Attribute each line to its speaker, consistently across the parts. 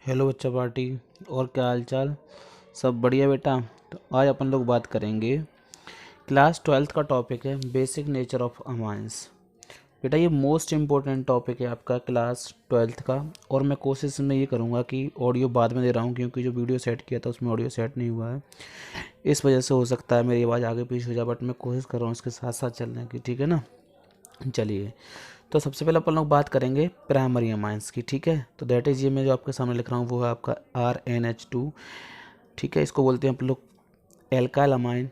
Speaker 1: Hello बच्चा party. और क्या हाल चाल? सब बढ़िया बेटा। तो आज अपन लोग बात करेंगे, क्लास 12th का टॉपिक है बेसिक नेचर ऑफ अमाइंस। बेटा ये मोस्ट इम्पोर्टेंट टॉपिक है आपका क्लास 12th का। और मैं कोशिश में ये करूँगा कि ऑडियो बाद में दे रहा हूँ, क्योंकि जो वीडियो सेट किया था उसमें ऑडियो सेट नहीं हुआ है। इस वजह से हो सकता है मेरी आवाज़ आगे पीछे हो जाए, बट मैं कोशिश कर रहा हूँ इसके साथ साथ चलने की। ठीक है ना? चलिए, तो सबसे पहले अपन लोग बात करेंगे प्राइमरी अमाइंस की। ठीक है, तो दैट इज ये मैं जो आपके सामने लिख रहा हूँ वो है आपका RnH2। ठीक है, इसको बोलते हैं अपन लोग एल्काइल अमाइन।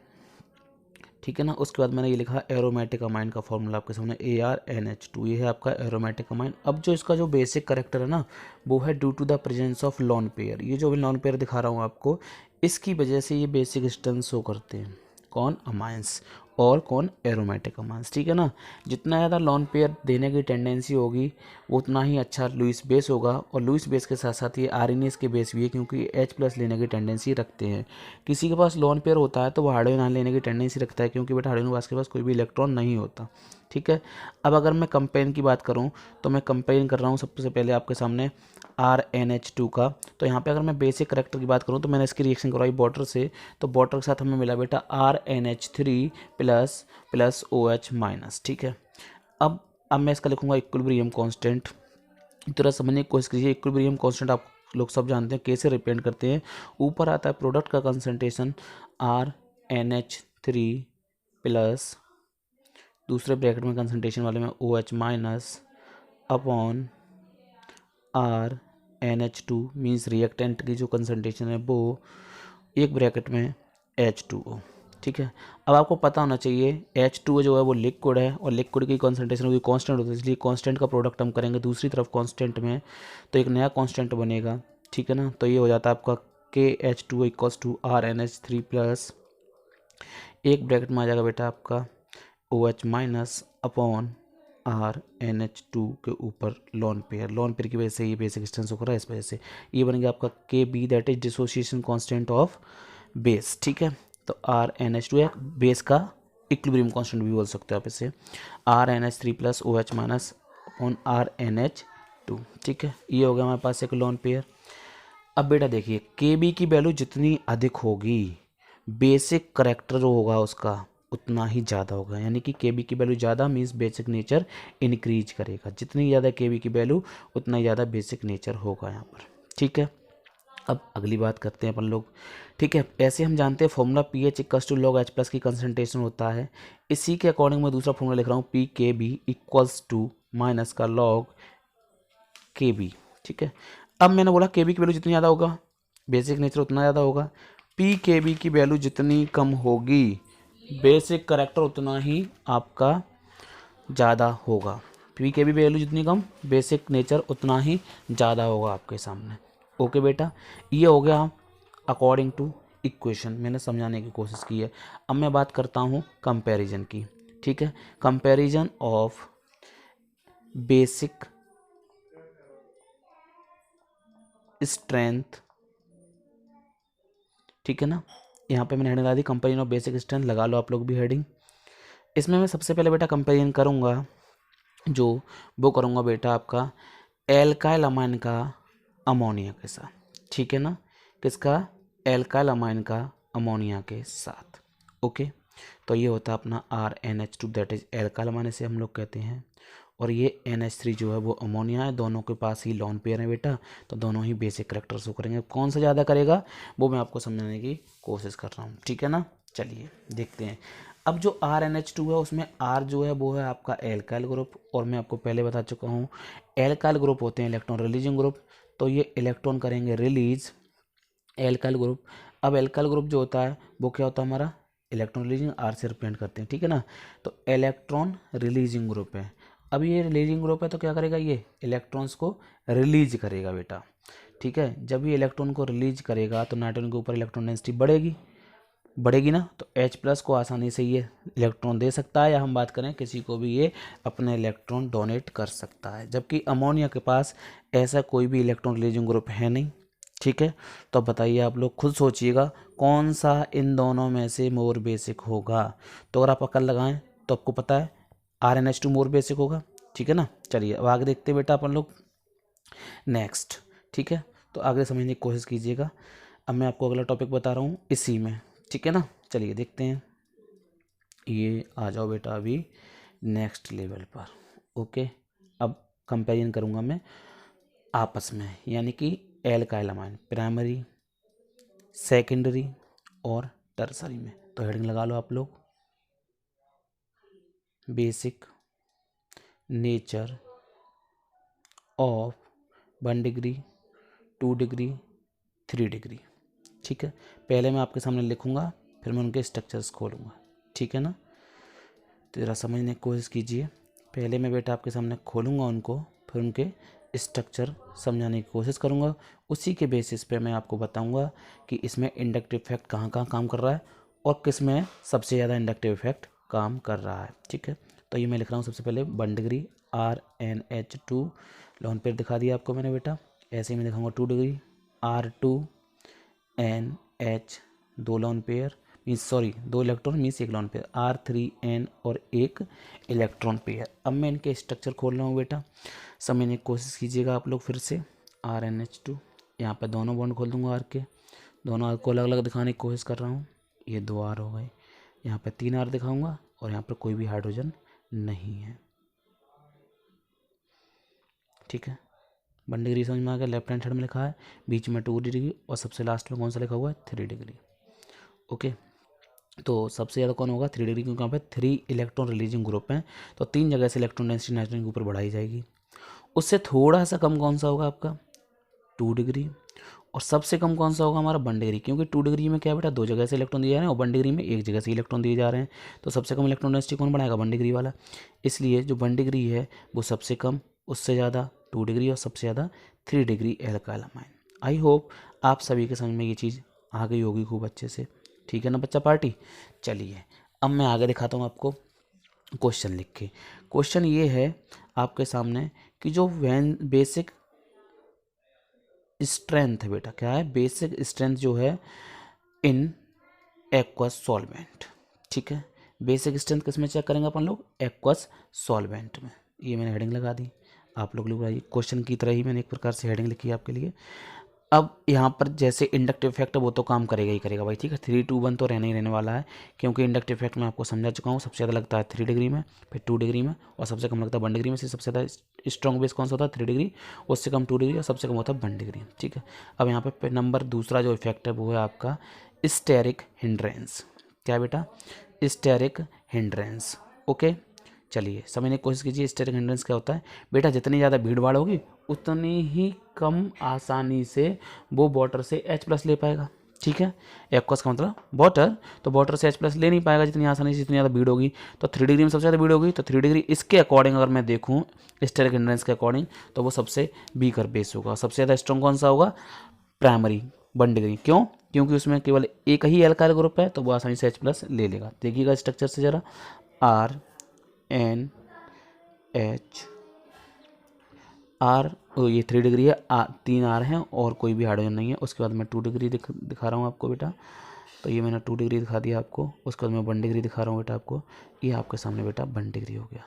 Speaker 1: ठीक है ना? उसके बाद मैंने ये लिखा एरोमेटिक अमाइन का फॉर्मूला आपके सामने ArNH2। ये है आपका एरोमेटिक अमाइन। अब जो इसका जो बेसिक करेक्टर है ना, वो है due to the presence of lone pair. ये जो भी लॉन पेयर दिखा रहा हूँ आपको, इसकी वजह से ये बेसिक स्ट्रेंथ शो करते हैं। कौन? अमाइंस। और कौन? Aromatic amines. ठीक है ना? जितना ज़्यादा लॉन पेयर देने की टेंडेंसी होगी वो उतना ही अच्छा लुइस बेस होगा। और लुइस बेस के साथ साथ ये आरएनएस के बेस भी है, क्योंकि H+ लेने की टेंडेंसी रखते हैं। किसी के पास लॉन पेयर होता है तो वो हाइड्रोजन आयन लेने की टेंडेंसी रखता है, क्योंकि बेटा हाइड्रोजन के पास कोई भी इलेक्ट्रॉन नहीं होता। ठीक है, अब अगर मैं कंपेन की बात करूं तो मैं कंपेन कर रहा हूं सबसे पहले आपके सामने RnH2 का। तो यहाँ पे अगर मैं बेसिक करेक्टर की बात करूं तो मैंने इसकी रिएक्शन करवाई वाटर से, तो वाटर के साथ हमें मिला बेटा RnH3 प्लस प्लस OH-। ठीक है, अब मैं इसका लिखूंगा इक्विलिब्रियम कांस्टेंट। थोड़ा समझने की कोशिश कीजिए। इक्विलिब्रियम कांस्टेंट आप लोग सब जानते हैं कैसे रिप्रेजेंट करते हैं। ऊपर आता है प्रोडक्ट का कंसंट्रेशन RnH3 प्लस दूसरे ब्रैकेट में कंसंट्रेशन वाले में OH- upon RnH2 means reactant की जो कंसंट्रेशन है वो एक ब्रैकेट में H2O। ठीक है, अब आपको पता होना चाहिए H2O जो है वो लिक्विड है, और लिक्विड की कॉन्सेंट्रेशन होगी कांस्टेंट होती है, इसलिए कांस्टेंट का प्रोडक्ट हम करेंगे दूसरी तरफ कांस्टेंट में, तो एक नया कांस्टेंट बनेगा। ठीक है ना? तो ये हो जाता है आपका KH2O equals to RnH3 plus एक ब्रैकेट में आ जाएगा बेटा आपका OH- अपॉन RnH2 के ऊपर लॉन पेयर की वजह से ये बेसिक डिस्टेंस हो रहा है, इस वजह से ये बन गया आपका KB, that is dissociation constant of base. ठीक है, तो RnH2 है बेस का इक्विलिब्रियम कांस्टेंट भी बोल सकते हो आप इसे, RnH3 plus OH- upon RnH2। ठीक है, ये हो गया हमारे पास एक लॉन पेयर। अब बेटा देखिए, KB की वैल्यू जितनी अधिक होगी बेसिक करेक्टर जो होगा उसका उतना ही ज़्यादा होगा। यानी कि KB की वैल्यू ज़्यादा मीन्स बेसिक नेचर इंक्रीज करेगा। जितनी ज़्यादा KB की वैल्यू उतना ही ज़्यादा बेसिक नेचर होगा यहाँ पर। ठीक है, अब अगली बात करते हैं अपन लोग। ठीक है, ऐसे हम जानते हैं formula pH equals to log H+ की कंसंट्रेशन होता है। इसी के अकॉर्डिंग मैं दूसरा फॉर्मूला लिख रहा हूँ PKB इक्वल्स टू माइनस का log KB। ठीक है, अब मैंने बोला KB की वैल्यू जितनी ज़्यादा होगा बेसिक नेचर उतना ज़्यादा होगा। PKB की वैल्यू जितनी कम होगी बेसिक करेक्टर उतना ही आपका ज़्यादा होगा। PKB वैल्यू जितनी कम बेसिक नेचर उतना ही ज़्यादा होगा आपके सामने। ओके बेटा, ये हो गया अकॉर्डिंग टू इक्वेशन, मैंने समझाने की कोशिश की है। अब मैं बात करता हूँ कंपैरिजन की। ठीक है, कंपैरिजन ऑफ बेसिक स्ट्रेंथ। ठीक है ना? यहाँ पे मैंने हेडिंग लगा दी कंपेरिजन ऑफ बेसिक स्ट्रेंथ, लगा लो आप लोग भी हेडिंग। इसमें मैं सबसे पहले बेटा कंपेरिजन करूँगा जो वो करूँगा बेटा आपका एल्काइल अमाइन का अमोनिया के साथ। ठीक है ना? किसका? एल्काइल अमाइन का अमोनिया के साथ। ओके, तो ये होता है अपना RnH2 that is alkyl amine से हम लोग कहते हैं। और ये NH3 जो है वो अमोनिया है। दोनों के पास ही लॉन पेयर है बेटा, तो दोनों ही बेसिक करेक्टर शो करेंगे। कौन सा ज़्यादा करेगा वो मैं आपको समझाने की कोशिश कर रहा हूँ। ठीक है ना? चलिए देखते हैं। अब जो RnH2 है उसमें R जो है वो है आपका एल्काइल ग्रुप, और मैं आपको पहले बता चुका हूँ एल्काइल ग्रुप होते हैं इलेक्ट्रॉन रिलीजिंग ग्रुप, तो ये इलेक्ट्रॉन करेंगे रिलीज एल्काइल ग्रुप। अब एल्काइल ग्रुप जो होता है वो क्या होता है हमारा? इलेक्ट्रॉन रिलीजिंग R से रिप्रेजेंट करते हैं। ठीक है ना? तो इलेक्ट्रॉन रिलीजिंग ग्रुप है। अब ये रिलीजिंग ग्रुप है तो क्या करेगा? ये इलेक्ट्रॉन्स को रिलीज करेगा बेटा। ठीक है, जब ये इलेक्ट्रॉन को रिलीज करेगा तो नाइट्रोजन के ऊपर इलेक्ट्रॉन डेंसिटी बढ़ेगी ना, तो H+ को आसानी से ये इलेक्ट्रॉन दे सकता है, या हम बात करें किसी को भी ये अपने इलेक्ट्रॉन डोनेट कर सकता है। जबकि अमोनिया के पास ऐसा कोई भी इलेक्ट्रॉन रिलीजिंग ग्रुप है नहीं। ठीक है, तो अब बताइए आप लोग खुद सोचिएगा कौन सा इन दोनों में से मोर बेसिक होगा। तो अगर आप अकल लगाएं तो आपको पता है RnH2 मोर बेसिक होगा। ठीक है ना? चलिए अब आगे देखते हैं बेटा अपन लोग नेक्स्ट। ठीक है, तो आगे समझने की कोशिश कीजिएगा। अब मैं आपको अगला टॉपिक बता रहा हूँ इसी में, ठीक है ना। चलिए देखते हैं, ये आ जाओ बेटा अभी नेक्स्ट लेवल पर। ओके, अब कंपेरिजन करूँगा मैं आपस में, यानी कि एल्काइल अमाइन प्राइमरी, सेकेंडरी और टर्सरी में। तो हेडिंग लगा लो आप लोग, basic nature of 1 degree, 2 degree, 3 degree. ठीक है, पहले मैं आपके सामने लिखूंगा, फिर मैं उनके स्ट्रक्चर्स खोलूंगा, ठीक है ना। तो ज़रा समझने की कोशिश कीजिए। पहले मैं बेटा आपके सामने खोलूंगा उनको, फिर उनके स्ट्रक्चर समझाने की कोशिश करूंगा। उसी के बेसिस पे मैं आपको बताऊंगा कि इसमें इंडक्टिव इफेक्ट कहाँ कहाँ काम कर रहा है और किस में सबसे ज़्यादा इंडक्टिव इफेक्ट काम कर रहा है। ठीक है, तो ये मैं लिख रहा हूँ सबसे पहले 1 डिग्री RnH2 लोन पेयर दिखा दिया आपको मैंने बेटा। ऐसे ही मैं दिखाऊंगा 2 degree R2NH 2 lone pair means sorry 2 electron means 1 lone pair, R3N और 1 इलेक्ट्रॉन पेयर। अब मैं इनके स्ट्रक्चर खोल रहा हूँ बेटा, समझने की कोशिश कीजिएगा आप लोग फिर से। RnH2 यहाँ पे दोनों बॉन्ड खोल दूंगा आर के, दोनों आर को अलग अलग दिखाने की कोशिश कर रहा हूँ। ये 2 आर हो गए, यहाँ पे 3 आर दिखाऊंगा और यहाँ पर कोई भी हाइड्रोजन नहीं है। ठीक है, 1 डिग्री समझ में आ गया। लेफ्ट हैंड साइड में लिखा है, बीच में 2 डिग्री और सबसे लास्ट में कौन सा लिखा हुआ है 3 डिग्री। ओके, तो सबसे ज़्यादा कौन होगा 3 डिग्री, क्योंकि यहाँ पे 3 इलेक्ट्रॉन रिलीजिंग ग्रुप हैं, तो 3 जगह से इलेक्ट्रॉन डेंसिटी नाइट्रोजन के ऊपर बढ़ाई जाएगी। उससे थोड़ा सा कम कौन सा होगा आपका 2 डिग्री, और सबसे कम कौन सा होगा हमारा 1 डिग्री, क्योंकि 2 डिग्री में क्या बेटा 2 जगह से इलेक्ट्रॉन दिए जा रहे हैं और 1 डिग्री में 1 जगह से इलेक्ट्रॉन दिए जा रहे हैं। तो सबसे कम इलेक्ट्रॉन डेंसिटी कौन बनाएगा 1 डिग्री वाला, इसलिए जो 1 डिग्री है वो सबसे कम, उससे ज़्यादा 2 डिग्री और सबसे ज़्यादा 3 degree alkyl amine. I hope आप सभी के समझ में ये चीज़ आ गई होगी खूब अच्छे से, ठीक है ना बच्चा पार्टी। चलिए अब मैं आगे दिखाता हूँ आपको क्वेश्चन लिख के। क्वेश्चन ये है आपके सामने कि जो बेसिक स्ट्रेंथ है बेटा, क्या है बेसिक स्ट्रेंथ जो है इन एक्वस सॉल्वेंट। ठीक है, बेसिक स्ट्रेंथ किस में चेक करेंगे अपन लोग एक्वस सॉल्वेंट में। ये मैंने हेडिंग लगा दी, आप लोग लगाइए, क्वेश्चन की तरह ही मैंने एक प्रकार से हेडिंग लिखी है आपके लिए। अब यहाँ पर जैसे इंडक्टिव इफेक्ट है वो तो काम करेगा ही करेगा भाई, ठीक है 3, 2, 1 तो रहने ही रहने वाला है, क्योंकि इंडक्टिव इफेक्ट मैं आपको समझा चुका हूँ। सबसे ज़्यादा लगता है 3 डिग्री में, फिर 2 डिग्री में, और सबसे कम लगता है 1 डिग्री में से। सबसे ज़्यादा स्ट्रॉन्ग बेस कौन सा होता है 3 डिग्री, उससे कम 2 डिग्री और सबसे कम होता है 1 डिग्री। ठीक है, अब यहाँ पर नंबर दूसरा जो इफेक्ट है वो है आपका स्टेरिक हिंड्रेंस। क्या बेटा स्टेरिक हिंड्रेंस। ओके, चलिए समझने की कोशिश कीजिए स्टेरिक हिंड्रेंस क्या होता है बेटा। जितनी ज़्यादा भीड़ भाड़ होगी उतनी ही कम आसानी से वो वाटर से H+ ले पाएगा। ठीक है, एक्वस का मतलब वाटर, तो वाटर से H+ ले नहीं पाएगा जितनी आसानी से, जितनी ज़्यादा भीड़ होगी। तो 3 डिग्री में सबसे ज़्यादा भीड़ होगी, तो 3 डिग्री इसके अकॉर्डिंग अगर मैं देखूँ स्टेरिक हिंड्रेंस के अकॉर्डिंग तो वो सबसे वीकर बेस होगा। सबसे ज़्यादा स्ट्रॉन्ग कौन सा होगा प्राइमरी 1 डिग्री। क्यों, क्योंकि उसमें केवल एक ही एल्काइल ग्रुप है, तो वो आसानी से H+ ले लेगा। देखिएगा स्ट्रक्चर से ज़रा, RnH ये 3 डिग्री है, 3 आर हैं और कोई भी हाइड्रोजन नहीं है। उसके बाद मैं 2 डिग्री दिखा रहा हूँ आपको बेटा, तो ये मैंने 2 डिग्री दिखा दिया आपको। उसके बाद मैं 1 डिग्री दिखा रहा हूँ बेटा आपको, ये आपके सामने बेटा 1 डिग्री हो गया।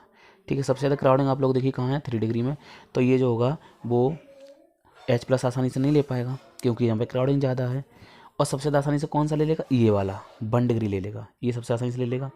Speaker 1: ठीक है, सबसे ज़्यादा क्राउडिंग आप लोग देखिए कहाँ है 3 डिग्री में, तो ये जो होगा वो H+ आसानी से नहीं ले पाएगा क्योंकि यहाँ पे क्राउडिंग ज़्यादा है। और सबसे ज़्यादा आसानी से कौन सा ले लेगा ये वाला 1 डिग्री ले लेगा, ये सबसे आसानी से ले लेगा।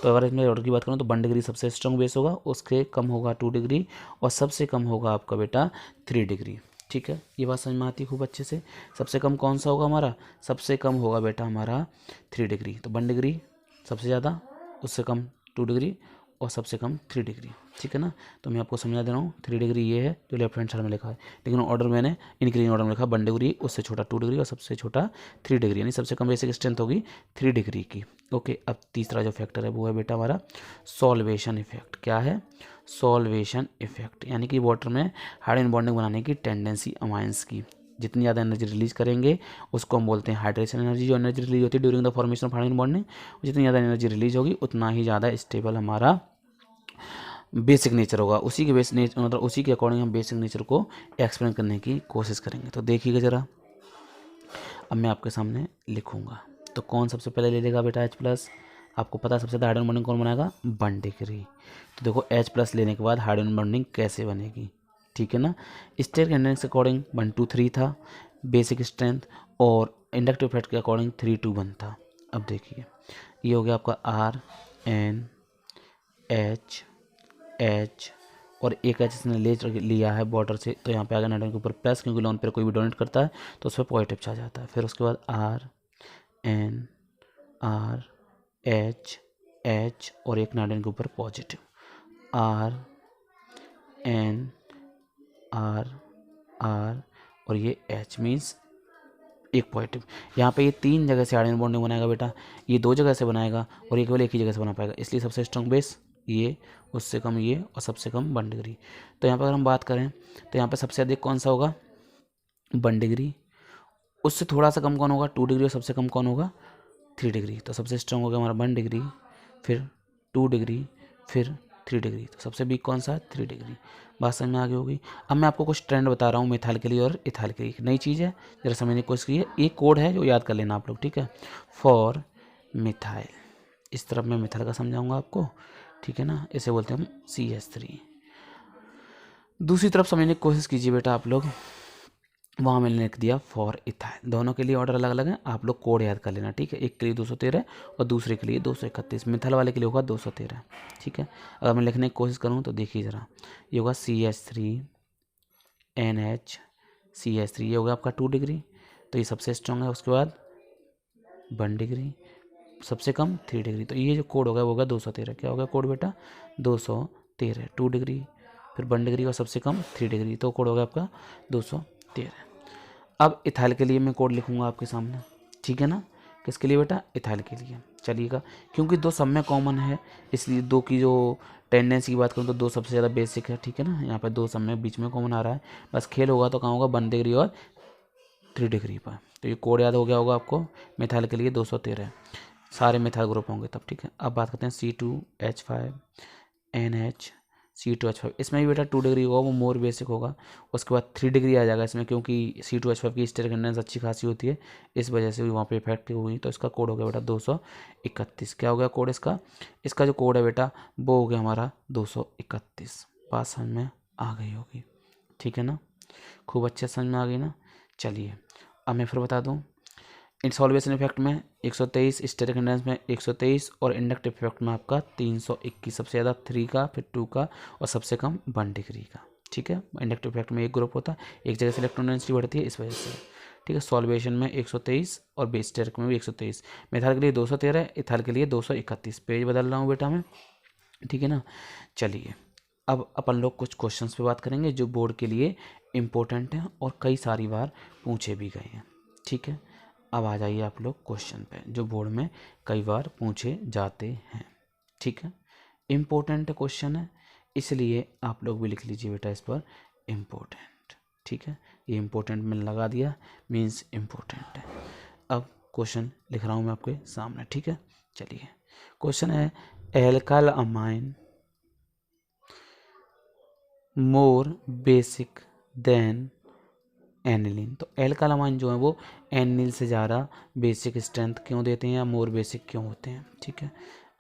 Speaker 1: तो अगर इसमें ऑर्डर की बात करूँ तो 1 डिग्री सबसे स्ट्रॉन्ग बेस होगा, उसके कम होगा 2 डिग्री और सबसे कम होगा आपका बेटा 3 डिग्री। ठीक है, ये बात समझ में आती है खूब अच्छे से। सबसे कम कौन सा होगा हमारा, सबसे कम होगा बेटा हमारा 3 डिग्री। तो 1 डिग्री सबसे ज़्यादा, उससे कम 2 डिग्री और सबसे कम 3 डिग्री। ठीक है ना, तो मैं आपको समझा दे रहा हूँ 3 डिग्री ये है जो लेफ्ट हैंड साइड में लिखा है, लेकिन ऑर्डर मैंने इंक्रीजिंग ऑर्डर में लिखा 1 डिग्री, उससे छोटा 2 डिग्री और सबसे छोटा 3 डिग्री, यानी सबसे कम बेसिक स्ट्रेंथ होगी 3 डिग्री की। ओके, अब तीसरा जो फैक्टर है वो है बेटा हमारा सॉल्वेशन इफेक्ट। क्या है सॉल्वेशन इफेक्ट, यानी कि वाटर में हाइड्रोजन बॉन्डिंग बनाने की टेंडेंसी अमाइंस की। जितनी ज़्यादा एनर्जी रिलीज करेंगे उसको हम बोलते हैं हाइड्रेशन एनर्जी। जो एनर्जी रिलीज होती है during the formation of hydrogen bonding, जितनी ज़्यादा एनर्जी रिलीज होगी उतना ही ज़्यादा स्टेबल हमारा बेसिक नेचर होगा। उसी के बेस नेचर मतलब उसी के अकॉर्डिंग हम बेसिक नेचर को एक्सप्लेन करने की कोशिश करेंगे। तो देखिएगा ज़रा, अब मैं आपके सामने लिखूँगा तो कौन सबसे पहले ले लेगा बेटा H+। आपको पता है सबसे ज़्यादा हाइड्रोजन बॉन्डिंग कौन बनाएगा 1 डिग्री। तो देखो H+ लेने के बाद हाइड्रोजन बॉन्डिंग कैसे बनेगी। ठीक है ना, स्टेरिक हिंड्रेंस के अकॉर्डिंग 1, 2, 3 था, बेसिक स्ट्रेंथ और इंडक्टिव इफेक्ट के अकॉर्डिंग 3:2 बनता। अब देखिए ये हो गया आपका आर एन एच एच और एक एच इसने लिया है बॉर्डर से, तो यहाँ पे आ गया नाइट्रोजन के ऊपर प्लस, क्योंकि लोन पेयर कोई भी डोनेट करता है तो उस पर पॉजिटिव चार्ज आता है। फिर उसके बाद R N R H H और एक नाइट्रोजन के ऊपर positive R N R R और ये एच मीन्स एक पॉजिटिव। यहाँ पे ये 3 जगह से आयरन बॉन्ड नहीं बनाएगा बेटा, ये 2 जगह से बनाएगा और ये केवल एक ही जगह से बना पाएगा, इसलिए सबसे स्ट्रॉन्ग बेस ये, उससे कम ये और सबसे कम 1 डिग्री। तो यहाँ पर अगर हम बात करें तो यहाँ पे सबसे अधिक कौन सा होगा 1 डिग्री, उससे थोड़ा सा कम कौन होगा 2 डिग्री और सबसे कम कौन होगा 3 डिग्री। तो सबसे स्ट्रॉन्ग हो गया हमारा 1 डिग्री, फिर 2 डिग्री, फिर 3 डिग्री। तो सबसे वीक कौन सा है 3 डिग्री। बात समझ में आ गई होगी। अब मैं आपको कुछ ट्रेंड बता रहा हूँ मिथाइल के लिए और इथाइल के लिए, नई चीज़ है जरा समझने की कोशिश कीजिए। एक कोड है जो याद कर लेना आप लोग, ठीक है, फॉर मिथाइल। इस तरफ मैं मिथाइल का समझाऊंगा आपको, ठीक है ना, इसे बोलते हैं हम CH3। दूसरी तरफ समझने की कोशिश कीजिए बेटा आप लोग, वहाँ मैंने लिख दिया फॉर इथाइल। दोनों के लिए ऑर्डर अलग अलग है, आप लोग कोड याद कर लेना, ठीक है। एक के लिए 213 और दूसरे के लिए 231। मिथाइल वाले के लिए होगा 213, ठीक है। अगर मैं लिखने की कोशिश करूँ तो देखिए ज़रा, ये होगा CH3 NH CH3, ये होगा आपका 2 डिग्री, तो ये सबसे स्ट्रॉन्ग है। उसके बाद 1 डिग्री, सबसे कम 3 डिग्री। तो ये जो कोड होगा वो होगा 213। क्या होगा कोड बेटा 213, 2 डिग्री, फिर 1 डिग्री और सबसे कम 3 डिग्री, तो कोड होगा आपका 213। अब इथाइल के लिए मैं कोड लिखूंगा आपके सामने, ठीक है ना। किसके लिए बेटा इथाइल के लिए, चलिएगा। क्योंकि 2 सब में कॉमन है, इसलिए 2 की जो टेंडेंसी की बात करूँ तो 2 सबसे ज़्यादा बेसिक है, ठीक है ना। यहाँ पर 2 सब में बीच में कॉमन आ रहा है, बस खेल होगा तो कहाँ होगा 1 डिग्री और 3 डिग्री पर। तो ये कोड याद हो गया होगा आपको, मिथाइल के लिए 213 सारे मिथाइल ग्रुप होंगे तब, ठीक है। अब बात करते हैं C2H5 NH C2H5। इसमें भी बेटा 2 डिग्री होगा, वो मोर बेसिक होगा। उसके बाद 3 डिग्री आ जाएगा इसमें, क्योंकि C2H5 की स्टेरिक कंडेंस अच्छी खासी होती है, इस वजह से भी वहाँ पे इफेक्टिव हुई। तो इसका कोड हो गया बेटा 231। क्या हो गया कोड इसका, इसका जो कोड है बेटा वो हो गया हमारा 231। बात समझ में आ गई होगी, ठीक है ना, खूब अच्छे समझ में आ गई ना। चलिए अब मैं फिर बता दूँ, इंसॉल्वेशन इफेक्ट में 123, स्टेरिक कंडेंस में 123 और इंडक्टिव इफेक्ट में आपका 321। सबसे ज़्यादा 3 का, फिर 2 का और सबसे कम 1 डिग्री का, ठीक है। इंडक्टिव इफेक्ट में एक ग्रुप होता है, एक जगह से इलेक्ट्रॉन डेंसिटी बढ़ती है इस वजह से, ठीक है। सॉल्वेशन में 123 और बेस स्टेरिक में भी 123। मिथाइल के लिए 213, इथाइल के लिए 231। पेज बदल रहा हूँ बेटा मैं, ठीक है ना। चलिए अब अपन लोग कुछ क्वेश्चंस पे बात करेंगे जो बोर्ड के लिए इम्पोर्टेंट हैं और कई सारी बार पूछे भी गए हैं, ठीक है। अब आ जाइए आप लोग क्वेश्चन पे जो बोर्ड में कई बार पूछे जाते हैं, ठीक है। इम्पोर्टेंट क्वेश्चन है इसलिए आप लोग भी लिख लीजिए बेटा इस पर इम्पोर्टेंट, ठीक है। ये इम्पोर्टेंट मैंने लगा दिया, मीन्स इम्पोर्टेंट है। अब क्वेश्चन लिख रहा हूँ मैं आपके सामने, ठीक है। चलिए क्वेश्चन है, alkyl amine more basic than aniline. तो एल्काइल अमाइन जो है वो एनिल से ज़्यादा बेसिक स्ट्रेंथ क्यों देते हैं या मोर बेसिक क्यों होते हैं, ठीक है।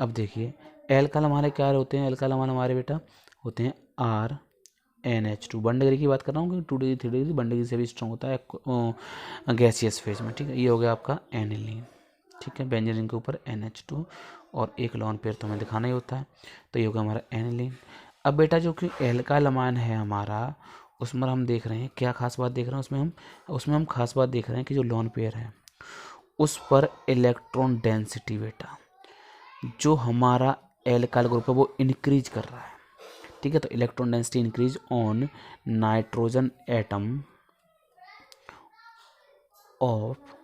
Speaker 1: अब देखिए एल्काइल हमारे क्या होते हैं, एल्काइल अमाइन हमारे बेटा होते हैं RNH2। 1 डिग्री की बात कर रहा हूँ, 2 डिग्री 3 डिग्री 1 डिग्री से भी स्ट्रॉन्ग होता है गैसियस फेज में, ठीक है। ये हो गया आपका एनिलीन, ठीक है। बेंजीन के ऊपर NH2 और एक लॉन पेयर तो हमें दिखाना ही होता है, तो ये हो गया हमारा एनिलीन। अब बेटा जो कि एल्काइल अमाइन है हमारा, उसमें हम देख रहे हैं क्या खास बात देख रहे हैं, उसमें हम खास बात देख रहे हैं कि जो लॉन पेयर है उस पर इलेक्ट्रॉन डेंसिटी बेटा जो हमारा एल्काइल ग्रुप है वो इंक्रीज कर रहा है, ठीक है। तो electron density increase on nitrogen atom of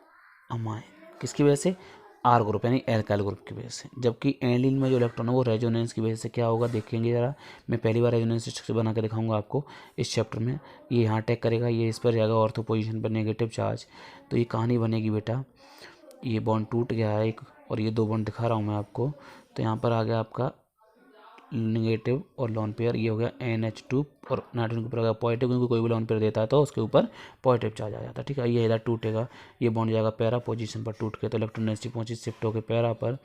Speaker 1: amine, किसकी वजह से आर ग्रुप यानी एल्काइल ग्रुप की वजह से। जबकि एनिलीन में जो इलेक्ट्रॉन है वो रेजोनेंस की वजह से क्या होगा देखेंगे ज़रा, मैं पहली बार रेजोनेंस स्ट्रक्चर बना के दिखाऊंगा आपको इस चैप्टर में। ये यहाँ अटैक करेगा, ये इस पर जाएगा ऑर्थो पोजीशन पर नेगेटिव चार्ज, तो ये कहानी बनेगी बेटा, ये बॉन्ड टूट गया है एक और ये 2 बॉन्ड दिखा रहा हूँ मैं आपको। तो यहाँ पर आ गया आपका नेगेटिव और लॉन पेयर, ये हो गया NH2 और नाइट्रोजन के ऊपर आ गया पॉजिटिव, क्योंकि कोई भी लॉन पेयर देता है तो उसके ऊपर पॉजिटिव चार्ज आ जाता है, ठीक है। ये इधर टूटेगा, ये बॉन्ड जाएगा पैरा पोजीशन पर टूट के, तो इलेक्ट्रॉन डेंसिटी पहुंची शिफ्ट होकर पैरा पर।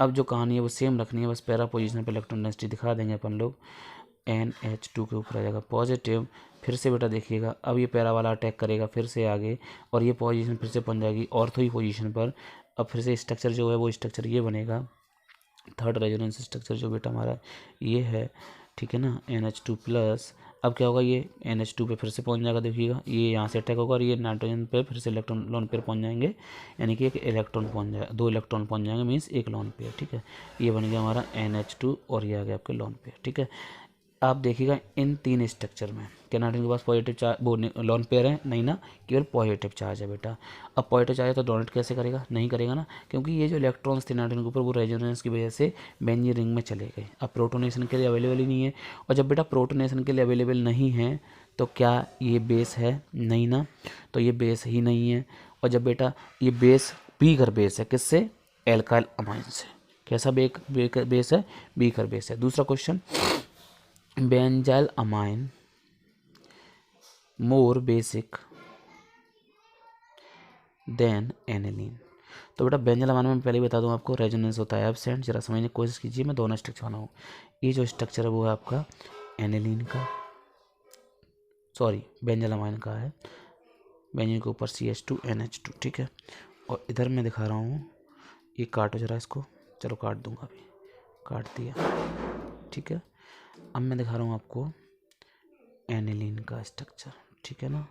Speaker 1: अब जो कहानी है वो सेम रखनी है, बस पैरा पोजीशन पर इलेक्ट्रॉन डेंसिटी दिखा देंगे अपन लोग। NH2 के ऊपर आ जाएगा पॉजिटिव। फिर से बेटा देखिएगा, अब ये पैरा वाला अटैक करेगा फिर से आगे, और ये पोजीशन फिर से पहुंच जाएगी ऑर्थो ही पोजीशन पर। अब फिर से स्ट्रक्चर जो है वो स्ट्रक्चर ये बनेगा, थर्ड रेजोनेंस स्ट्रक्चर जो बेटा हमारा ये है, ठीक है ना, NH2 प्लस। अब क्या होगा, ये NH2 पे फिर से पहुंच जाएगा, देखिएगा ये यहाँ से अटैक होगा और ये नाइट्रोजन पे फिर से इलेक्ट्रॉन लोन पेयर पहुंच जाएंगे, यानी कि एक इलेक्ट्रॉन पहुंच जाएगा, 2 इलेक्ट्रॉन पहुंच जाएंगे, मीन्स एक लोन पेयर, ठीक है। ये बन गया हमारा NH2 और ये आ गया आपके लोन पेयर, ठीक है। आप देखिएगा इन 3 स्ट्रक्चर में क्या नाइट्रोजन के पास पॉजिटिव चार्ज वो लोन पेयर है, नहीं ना, केवल पॉजिटिव चार्ज है बेटा। अब पॉजिटिव चार्ज है तो डोनेट कैसे करेगा, नहीं करेगा ना, क्योंकि ये जो इलेक्ट्रॉन्स थे नाइट्रोजन के ऊपर वो रेजोनेंस की वजह से बेंजीन रिंग में चले गए, अब प्रोटोनेशन के लिए अवेलेबल ही नहीं है। और जब बेटा प्रोटोनेशन के लिए अवेलेबल नहीं है तो क्या ये बेस है, नहीं ना, तो ये बेस ही नहीं है। और जब बेटा ये बेस बीकर बेस है, किससे, एल्काइल अमाइन से। कैसा बेस है, बीकर बेस है। दूसरा question, benzyl amine more basic than aniline. तो बेटा बेंजाइल अमाइन में पहले ही बता दूं आपको रेजोनेंस होता है एब्सेंट। जरा समझने की कोशिश कीजिए, मैं दोनों स्ट्रक्चर बनाऊँ। ये जो स्ट्रक्चर है वो है आपका एनिलीन का, सॉरी बेंजाइल अमाइन का है, बेंजीन के ऊपर CH2 NH2, ठीक है। और इधर मैं दिखा रहा हूँ, ये काटो जरा इसको, चलो काट दूंगा, अभी काट दिया, ठीक है। अब मैं दिखा रहा हूँ आपको एनिलीन का स्ट्रक्चर, ठीक है ना,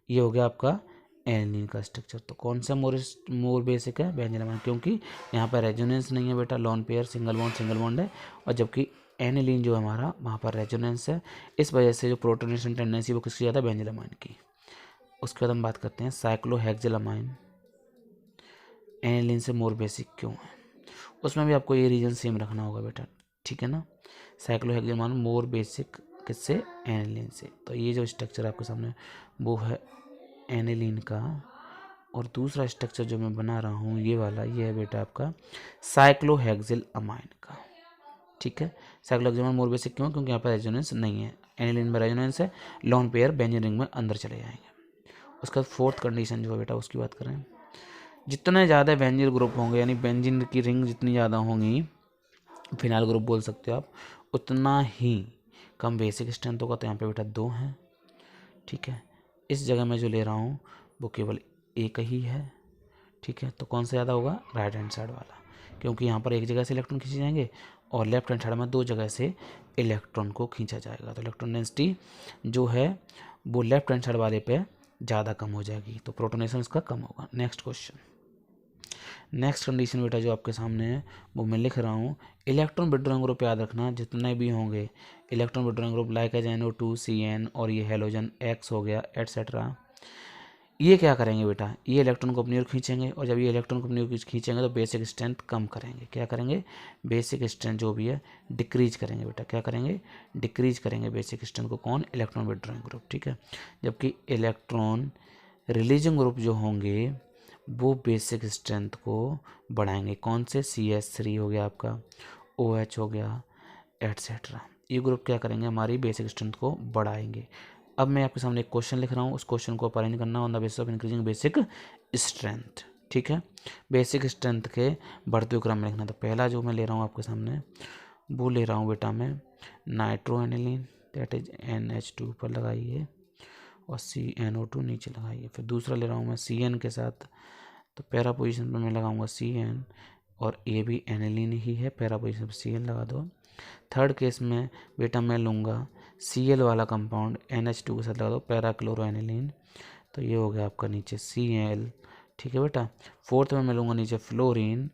Speaker 1: ये हो गया आपका एनिलीन का स्ट्रक्चर। तो कौन सा मोर बेसिक है, बेंजाइल अमाइन, क्योंकि यहाँ पर रेजोनेंस नहीं है बेटा, लोन पेयर सिंगल बॉन्ड है, और जबकि एनिलीन जो है हमारा वहाँ पर रेजोनेंस है, इस वजह से जो प्रोटोनेशन टेंडेंसी वो किसकी ज़्यादा है, बेंजाइल अमाइन की। उसके बाद हम बात करते हैं साइक्लोहेक्सिल अमाइन एनिलीन से मोर बेसिक क्यों है, उसमें भी आपको ये रीजन सेम रखना होगा बेटा, ठीक है ना। साइक्लोहेक्सिल अमाइन मोर बेसिक किससे, एनिलीन से। तो ये जो स्ट्रक्चर आपके सामने वो है एनिलीन का, और दूसरा स्ट्रक्चर जो मैं बना रहा हूँ ये वाला, ये है बेटा आपका साइक्लोहेक्सिल अमाइन का, ठीक है। साइक्लोहेक्सिल अमाइन मोर बेसिक क्यों, क्योंकि यहाँ पर रेजोनेंस नहीं है, एनिलीन में रेजोनेंस है, लोन पेयर बेंजीन रिंग में अंदर चले जाएंगे। उसका फोर्थ कंडीशन जो है बेटा उसकी बात करें, जितने ज़्यादा बेंजीन ग्रुप होंगे, यानी बेंजीन की रिंग जितनी ज़्यादा होंगी, फिनाइल ग्रुप बोल सकते हो आप, उतना ही कम बेसिक स्ट्रेंथ होगा। तो यहाँ पे बेटा 2 हैं, ठीक है। इस जगह में जो ले रहा हूँ वो केवल एक ही है, ठीक है। तो कौन सा ज़्यादा होगा, राइट हैंड साइड वाला, क्योंकि यहाँ पर एक जगह से इलेक्ट्रॉन खींचे जाएंगे और लेफ्ट हैंड साइड में 2 जगह से इलेक्ट्रॉन को खींचा जाएगा। तो इलेक्ट्रॉन डेंसिटी जो है वो लेफ्ट हैंड साइड वाले पे ज़्यादा कम हो जाएगी, तो प्रोटोनेशन इसका कम होगा। नेक्स्ट क्वेश्चन, नेक्स्ट कंडीशन बेटा जो आपके सामने है वो मैं लिख रहा हूँ, इलेक्ट्रॉन विड्रॉइंग ग्रुप याद रखना जितने भी होंगे electron withdrawing group, like as NO2 CN और ये हेलोजन X हो गया एटसेट्रा, ये क्या करेंगे बेटा, ये इलेक्ट्रॉन को अपनी ओर खींचेंगे, और जब ये इलेक्ट्रॉन को अपनी ओर खींचेंगे तो बेसिक स्ट्रेंथ कम करेंगे। क्या करेंगे, बेसिक स्ट्रेंथ जो भी है डिक्रीज करेंगे बेटा, क्या करेंगे, डिक्रीज करेंगे बेसिक स्ट्रेंथ को, कौन, इलेक्ट्रॉन विड्रॉइंग ग्रुप, ठीक है। जबकि इलेक्ट्रॉन रिलीजिंग ग्रुप जो होंगे वो बेसिक स्ट्रेंथ को बढ़ाएंगे, कौन से, CH3 हो गया आपका, OH हो गया एटसेट्रा, ये ग्रुप क्या करेंगे, हमारी बेसिक स्ट्रेंथ को बढ़ाएंगे। अब मैं आपके सामने एक क्वेश्चन लिख रहा हूँ, उस क्वेश्चन को अरेंज करना on the basis of increasing basic strength, ठीक है। बेसिक स्ट्रेंथ के बढ़ते हुए क्रम में लिखना। तो पहला जो मैं ले रहा हूँ आपके सामने वो ले रहा हूँ बेटा मैं nitro aniline, that is NH2 ऊपर लगाइए और CNO2 नीचे लगाइए। फिर दूसरा ले रहा हूँ मैं CN के साथ, तो पैरा पोजीशन पर मैं लगाऊंगा CN, और ये भी एनिलीन ही है, पैरा पोजीशन पर CN लगा दो। थर्ड केस में बेटा मैं लूँगा Cl वाला कंपाउंड NH2 के साथ लगा दो, पैरा क्लोरो एनिलीन, तो ये हो गया आपका नीचे Cl, ठीक है बेटा। फोर्थ में मैं लूँगा नीचे फ्लोरीन,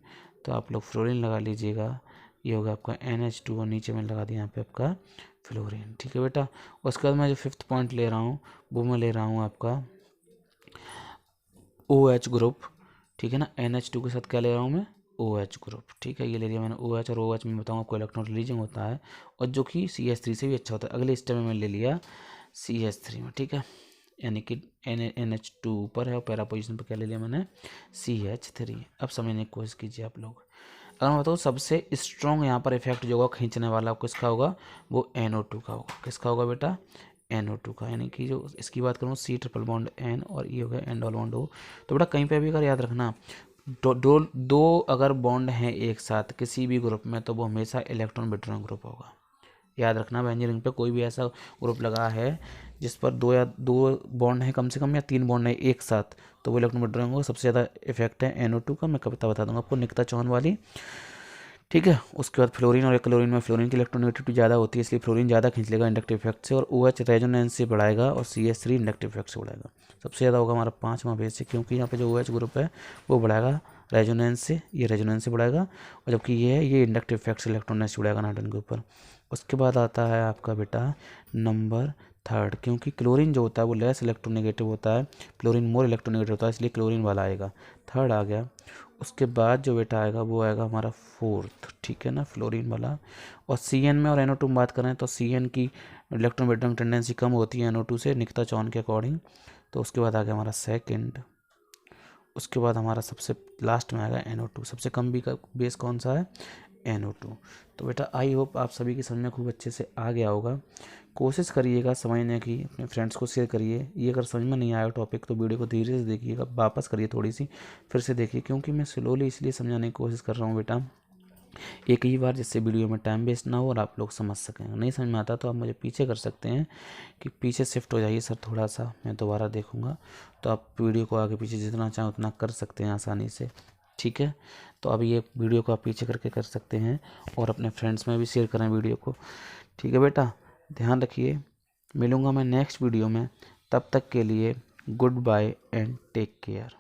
Speaker 1: तो आप लोग फ्लोरीन लगा लीजिएगा, ये होगा आपका NH2 और नीचे मैंने लगा दिया यहाँ पे आपका फ्लोरीन, ठीक है बेटा। उसके बाद मैं जो फिफ्थ पॉइंट ले रहा हूँ वो मैं ले रहा हूँ आपका OH ग्रुप, ठीक है ना, NH2 के साथ क्या ले रहा हूँ मैं, OH ग्रुप, ठीक है। ये ले लिया मैंने OH, और OH में बताऊँ आपको इलेक्ट्रॉन रिलीजिंग होता है और जो कि CH3 से भी अच्छा होता है। अगले स्टेप में मैं ले लिया CH3 में, ठीक है, यानी कि NH2 ऊपर है और पैरा पोजिशन पर क्या ले लिया मैंने, CH3। अब समझने की कोशिश कीजिए आप लोग। अगर मैं बताऊँ सबसे स्ट्रॉन्ग यहाँ पर इफेक्ट जो होगा खींचने वाला किसका होगा, वो NO2 का होगा। किसका होगा बेटा, NO2 का, यानी कि जो इसकी बात करूँ C ट्रिपल बॉन्ड N और ये हो गया N डबल बॉन्ड O। तो बेटा कहीं पे भी अगर याद रखना दो अगर बॉन्ड हैं एक साथ किसी भी ग्रुप में तो वो हमेशा इलेक्ट्रॉन विड्रॉइंग ग्रुप होगा, याद रखना बेंजीन रिंग पे कोई भी ऐसा ग्रुप लगा है जिस पर दो बॉन्ड है कम से कम या 3 बॉन्ड है एक साथ, तो वो इलेक्ट्रॉन विड्रॉइंग होगा। सबसे ज़्यादा इफेक्ट है NO2 का, मैं कविता बता दूंगा आपको निकिता चौहान वाली, ठीक है। उसके बाद फ्लोरीन और क्लोरीन में फ्लोरीन की इलेक्ट्रोनेगेटिविटी ज़्यादा होती है, इसलिए फ्लोरीन ज़्यादा खींच लेगा इंडक्टिव इफेक्ट से, और OH रेजोनेंस से बढ़ाएगा और CH3 इंडक्टिव इफेक्ट से बढ़ाएगा। सबसे ज़्यादा होगा हमारा 5वां बेस से, क्योंकि यहाँ पे जो OH ग्रुप है वो बढ़ाएगा रेजोनेंस से, ये रेजोनेंस से बढ़ाएगा, और जबकि ये इंडक्टिव इफेक्ट से इलेक्ट्रॉन से बढ़ाएगा नाइट्रोजन के ऊपर। उसके बाद आता है आपका बेटा नंबर 3, क्योंकि क्लोरीन जो होता है वो लेस इलेक्ट्रोनेगेटिव होता है, फ्लोरीन मोर इलेक्ट्रोनेगेटिव होता है, इसलिए क्लोरीन वाला आएगा, 3 आ गया। उसके बाद जो बेटा आएगा वो आएगा हमारा 4th, ठीक है ना, फ्लोरीन वाला। और CN में और NO2 में बात करें तो CN की इलेक्ट्रॉन विड्रॉइंग टेंडेंसी कम होती है NO2 से, निकिता चौहान के अकॉर्डिंग। तो उसके बाद आ गया हमारा 2nd। उसके बाद हमारा सबसे लास्ट में आएगा NO2। सबसे कम भी का बेस कौन सा है? NO2। तो बेटा आई होप आप सभी की समझ में खूब अच्छे से आ गया होगा। कोशिश करिएगा समझने की, अपने फ्रेंड्स को शेयर करिए। ये अगर समझ में नहीं आया टॉपिक तो वीडियो को धीरे से देखिएगा, वापस करिए थोड़ी सी, फिर से देखिए, क्योंकि मैं स्लोली इसलिए समझाने की कोशिश कर रहा हूँ बेटा एक ही बार, जिससे वीडियो में टाइम वेस्ट ना हो और आप लोग समझ सकें। नहीं समझ में आता तो आप मुझे पीछे कर सकते हैं कि पीछे शिफ्ट हो जाइए सर थोड़ा सा, मैं दोबारा देखूंगा, तो आप वीडियो को आगे पीछे जितना चाहें उतना कर सकते हैं आसानी से, ठीक है। तो अभी ये वीडियो को आप पीछे करके कर सकते हैं और अपने फ्रेंड्स में भी शेयर करें वीडियो को, ठीक है बेटा। ध्यान रखिए, मिलूँगा मैं नेक्स्ट वीडियो में, तब तक के लिए good bye and take care.